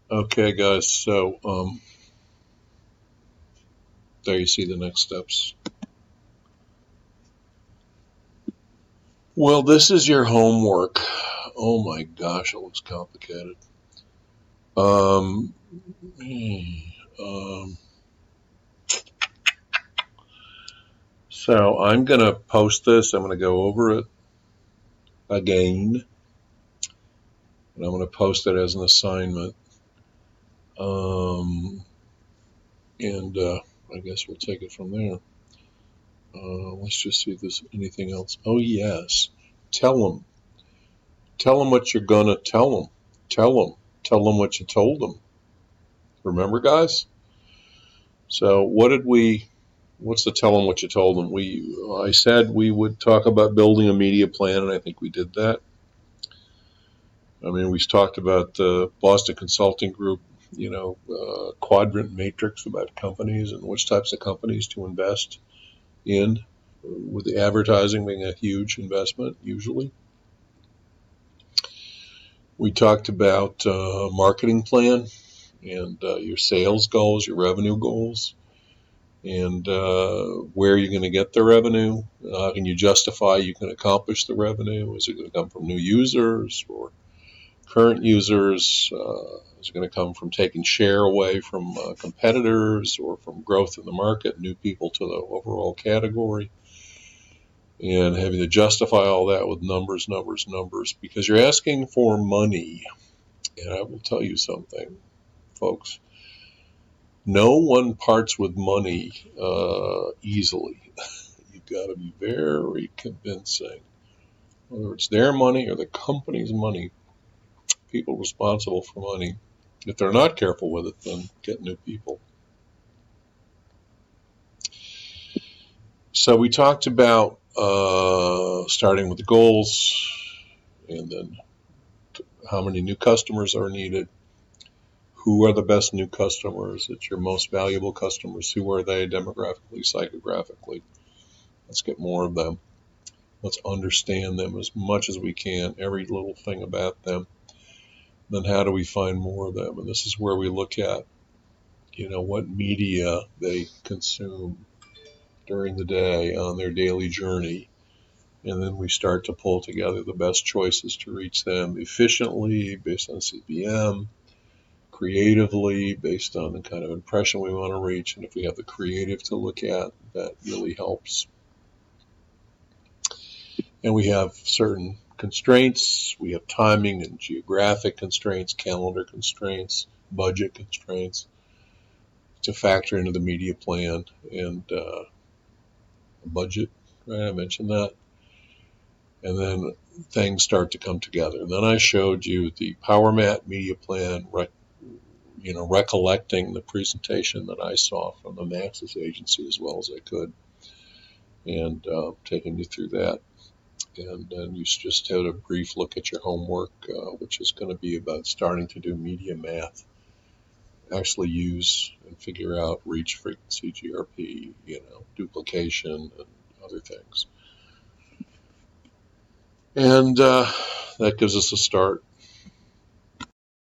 Okay, guys, so there you see the next steps. Well, this is your homework. Oh my gosh, it looks complicated. Um, um, so I'm going to post this. I'm going to go over it again, and I'm going to post it as an assignment. Um, and I guess we'll take it from there. Let's just see if there's anything else. Oh, yes. Tell them. Tell them what you're going to tell them. Tell them. Tell them what you told them. Remember, guys? So, what's the tell them what you told them? I said we would talk about building a media plan, and I think we did that. I mean, we talked about the Boston Consulting Group, quadrant matrix about companies and which types of companies to invest in, with the advertising being a huge investment usually. We talked about marketing plan and your sales goals, your revenue goals, and where you're going to get the revenue. How can you justify you can accomplish the revenue? Is it going to come from new users or current users? Is it going to come from taking share away from competitors or from growth in the market, new people to the overall category? And having to justify all that with numbers, numbers, numbers, because you're asking for money. And I will tell you something, folks. No one parts with money easily. You've got to be very convincing. Whether it's their money or the company's money, people responsible for money, if they're not careful with it, then get new people. So we talked about starting with the goals and then how many new customers are needed. Who are the best new customers? It's your most valuable customers. Who are they demographically, psychographically? Let's get more of them. Let's understand them as much as we can, every little thing about them. Then how do we find more of them? And this is where we look at, what media they consume during the day on their daily journey. And then we start to pull together the best choices to reach them efficiently based on CPM, creatively based on the kind of impression we want to reach. And if we have the creative to look at, that really helps. And we have certain constraints. We have timing and geographic constraints, calendar constraints, budget constraints to factor into the media plan and budget. Right, I mentioned that. And then things start to come together. And then I showed you the PowerMat media plan, recollecting the presentation that I saw from the Maxis agency as well as I could, and taking you through that. And then you just had a brief look at your homework, which is going to be about starting to do media math, actually use and figure out reach, frequency, GRP, duplication, and other things. And that gives us a start.